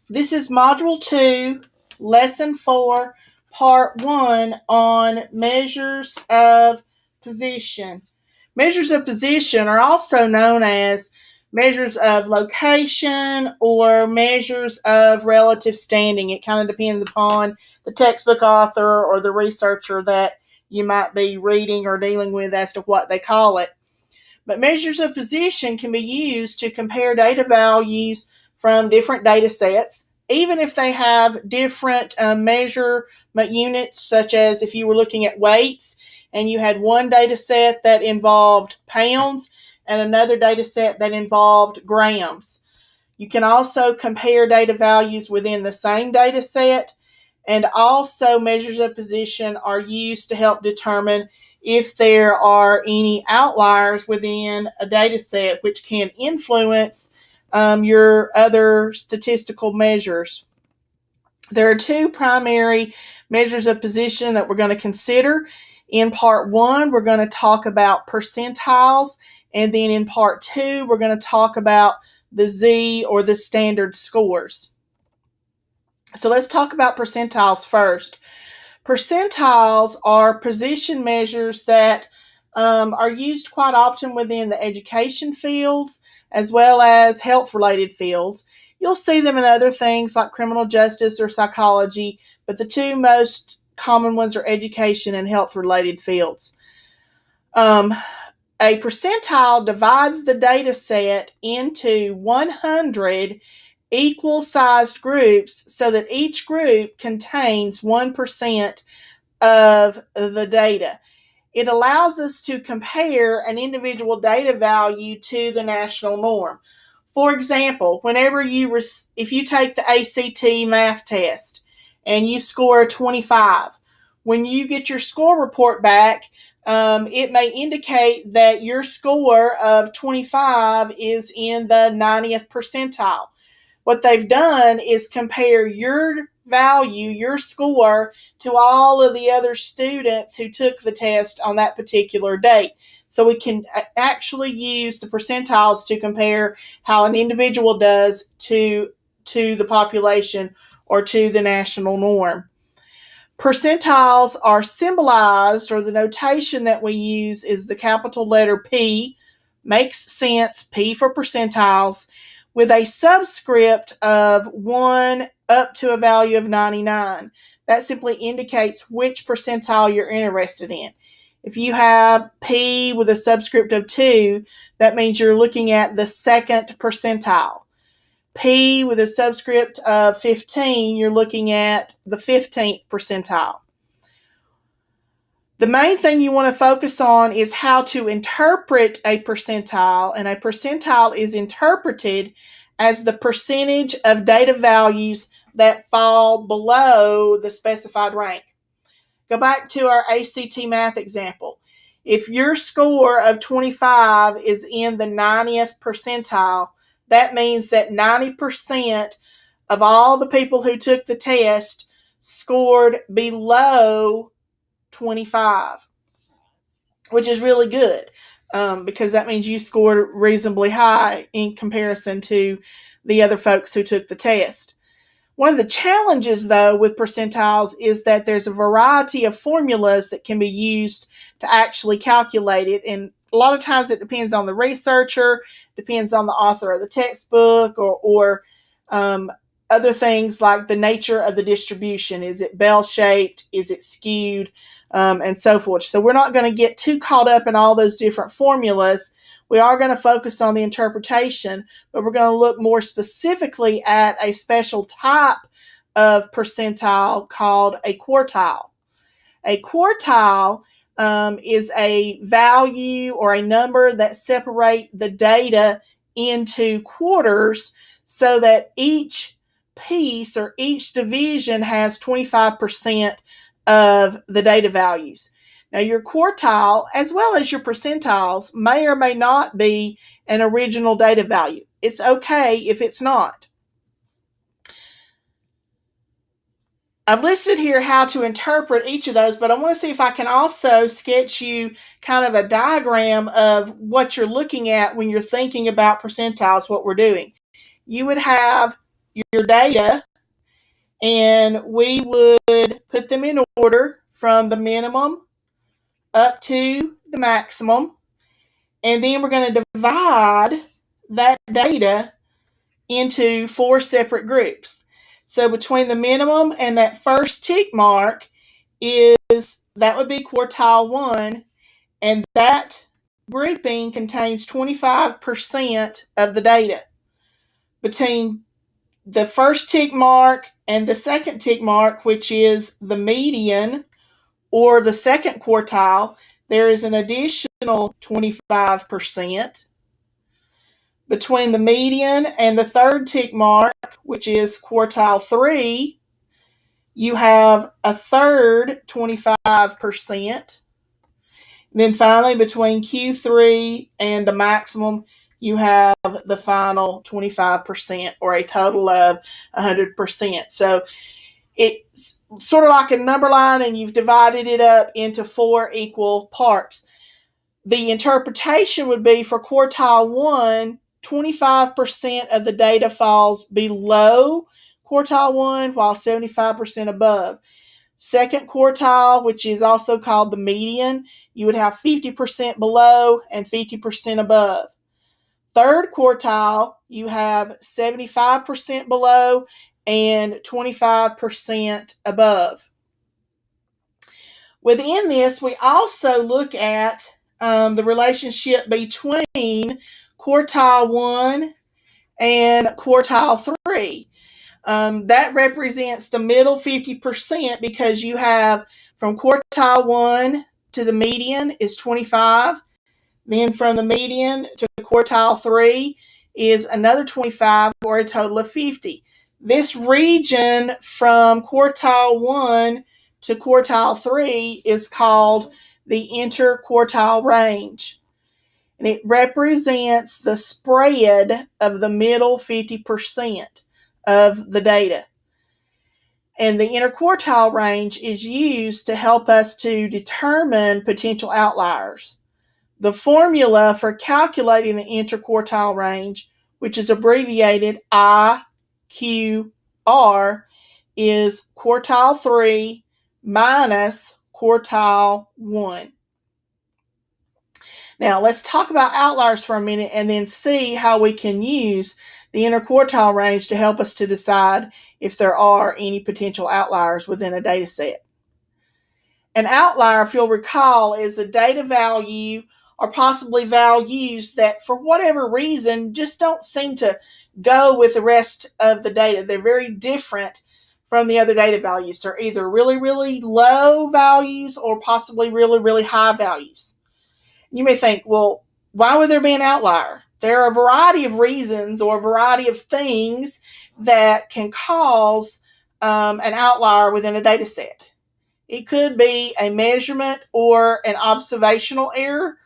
This is Module 2, Lesson 4, Part 1 on measures of position. Measures of position are also known as measures of location or measures of relative standing. It kind of depends upon the textbook author or the researcher that you might be reading or dealing with as to what they call it. But measures of position can be used to compare data values from different data sets, even if they have different measurement units, such as if you were looking at weights and you had one data set that involved pounds and another data set that involved grams. You can also compare data values within the same data set, and also measures of position are used to help determine if there are any outliers within a data set which can influence your other statistical measures. There are two primary measures of position that we're going to consider. In part 1, we're going to talk about percentiles, and then in part 2, we're going to talk about the Z or the standard scores. So let's talk about percentiles first. Percentiles are position measures that are used quite often within the education fields as well as health-related fields. You'll see them in other things like criminal justice or psychology, but the two most common ones are education and health-related fields. A percentile divides the data set into 100 equal-sized groups so that each group contains 1% of the data. It allows us to compare an individual data value to the national norm. For example, if you take the ACT math test and you score 25, when you get your score report back, it may indicate that your score of 25 is in the 90th percentile. What they've done is compare your value, your score, to all of the other students who took the test on that particular date. So we can actually use the percentiles to compare how an individual does to the population or to the national norm. Percentiles are symbolized, or the notation that we use is the capital letter P, makes sense, P for percentiles, with a subscript of 1 up to a value of 99. That simply indicates which percentile you're interested in. If you have P with a subscript of 2, that means you're looking at the second percentile. P with a subscript of 15, you're looking at the 15th percentile. The main thing you want to focus on is how to interpret a percentile, and a percentile is interpreted as the percentage of data values that fall below the specified rank. Go back to our ACT math example. If your score of 25 is in the 90th percentile, that means that 90% of all the people who took the test scored below 25, which is really good because that means you scored reasonably high in comparison to the other folks who took the test. One of the challenges, though, with percentiles is that there's a variety of formulas that can be used to actually calculate it, and a lot of times it depends on the researcher, depends on the author of the textbook, or other things like the nature of the distribution. Is it bell-shaped? Is it skewed? And so forth. So we're not going to get too caught up in all those different formulas. We are going to focus on the interpretation, but we're going to look more specifically at a special type of percentile called a quartile. A quartile is a value or a number that separate the data into quarters so that each piece or each division has 25% of the data values. Now, your quartile, as well as your percentiles, may or may not be an original data value. It's okay if it's not. I've listed here how to interpret each of those, but I want to see if I can also sketch you kind of a diagram of what you're looking at when you're thinking about percentiles, what we're doing. You would have your data, and we would put them in order from the minimum up to the maximum. And then we're going to divide that data into 4 separate groups. So between the minimum and that first tick mark that would be quartile 1, and that grouping contains 25% of the data. Between the first tick mark and the second tick mark, which is the median or the second quartile, there is an additional 25%. Between the median and the third tick mark, which is quartile 3, you have a third 25%. Then finally, between Q3 and the maximum, you have the final 25%, or a total of 100%. So it's sort of like a number line, and you've divided it up into 4 equal parts. The interpretation would be for quartile 1, 25% of the data falls below quartile 1, while 75% above. Second quartile, which is also called the median, you would have 50% below and 50% above. Third quartile, you have 75% below and 25% above. Within this, we also look at the relationship between quartile 1 and quartile 3. That represents the middle 50%, because you have from quartile 1 to the median is 25. Then from the median to quartile 3 is another 25, or a total of 50. This region from quartile 1 to quartile 3 is called the interquartile range. And it represents the spread of the middle 50% of the data. And the interquartile range is used to help us to determine potential outliers. The formula for calculating the interquartile range, which is abbreviated IQR, is quartile 3 minus quartile 1. Now, let's talk about outliers for a minute and then see how we can use the interquartile range to help us to decide if there are any potential outliers within a data set. An outlier, if you'll recall, is a data value or possibly values that for whatever reason just don't seem to go with the rest of the data. They're very different from the other data values. They're either really, really low values or possibly really, really high values. You may think, well, why would there be an outlier? There are a variety of reasons or a variety of things that can cause an outlier within a data set. It could be a measurement or an observational error.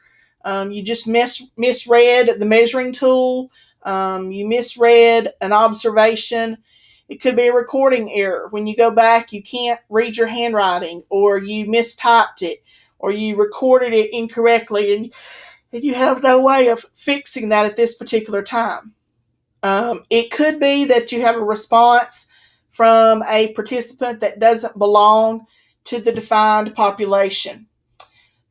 You just misread the measuring tool. You misread an observation. It could be a recording error. When you go back, you can't read your handwriting, or you mistyped it, or you recorded it incorrectly, and you have no way of fixing that at this particular time. It could be that you have a response from a participant that doesn't belong to the defined population.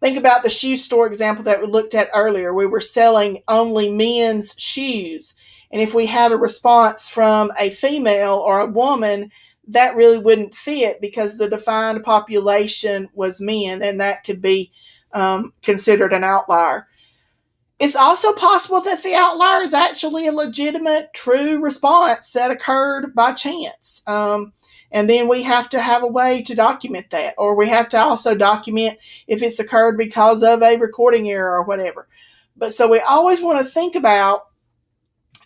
Think about the shoe store example that we looked at earlier. We were selling only men's shoes. And if we had a response from a female or a woman, that really wouldn't fit because the defined population was men, and that could be considered an outlier. It's also possible that the outlier is actually a legitimate, true response that occurred by chance. And then we have to have a way to document that, or we have to also document if it's occurred because of a recording error or whatever. But so we always want to think about,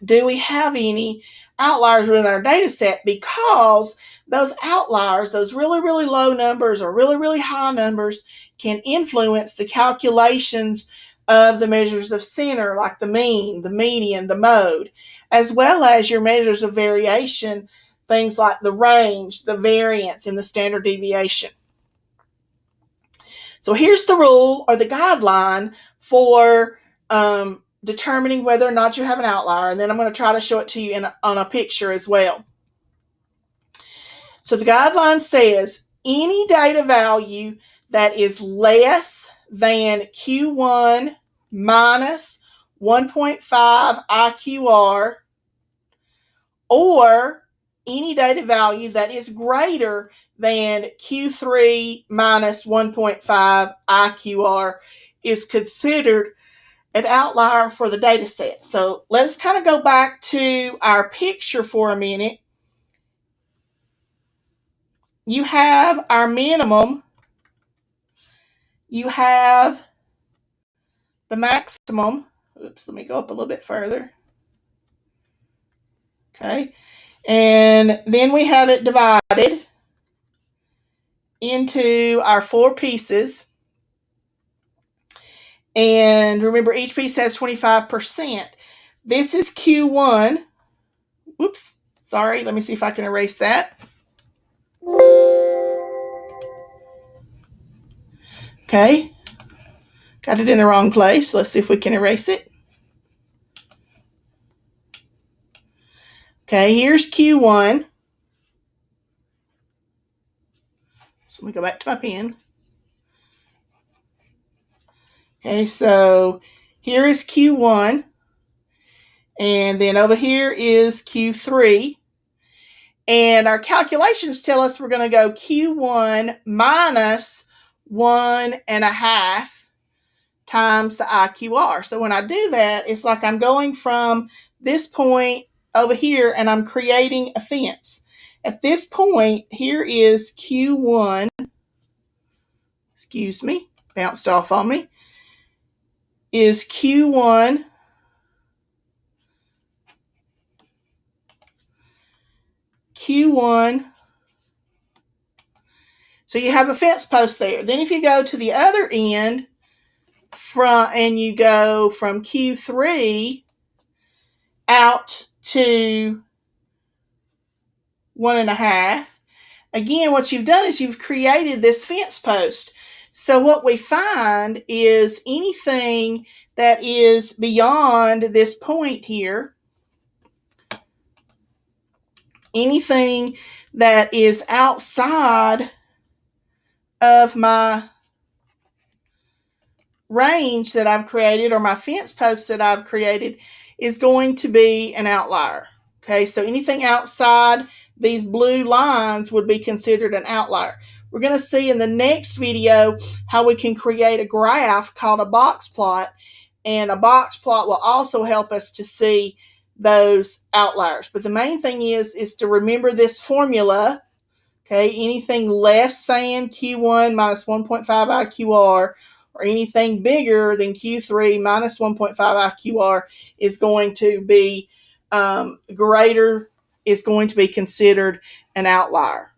do we have any outliers within our data set? Because those outliers, those really, really low numbers or really, really high numbers, can influence the calculations of the measures of center, like the mean, the median, the mode, as well as your measures of variation, things like the range, the variance, and the standard deviation. So here's the rule or the guideline for determining whether or not you have an outlier, and then I'm going to try to show it to you on a picture as well. So the guideline says any data value that is less than Q1 minus 1.5 IQR, or any data value that is greater than Q3 minus 1.5 IQR is considered an outlier for the data set. So let's kind of go back to our picture for a minute. You have our minimum, you have the maximum. Oops, let me go up a little bit further. Okay, and then we have it divided into our 4 pieces. And remember, each piece has 25%. This is Q1. Whoops, sorry. Let me see if I can erase that. Okay, got it in the wrong place. Let's see if we can erase it. Okay, here's Q1. So let me go back to my pen. Okay, so here is Q1. And then over here is Q3. And our calculations tell us we're going to go Q1 minus 1.5 times the IQR. So when I do that, it's like I'm going from this point over here and I'm creating a fence. At this point, here is Q1. Excuse me, bounced off on me. Is Q1 So you have a fence post there. Then if you go to the other end and you go from Q3 out to 1.5, again, what you've done is you've created this fence post. So what we find is anything that is beyond this point here, anything that is outside of my range that I've created, or my fence post that I've created, is going to be an outlier. Okay, so anything outside these blue lines would be considered an outlier. We're going to see in the next video how we can create a graph called a box plot, and a box plot will also help us to see those outliers. But the main thing is to remember this formula. Okay, anything less than Q1 minus 1.5 IQR, or anything bigger than Q3 minus 1.5 IQR is going to be greater, is going to be considered an outlier.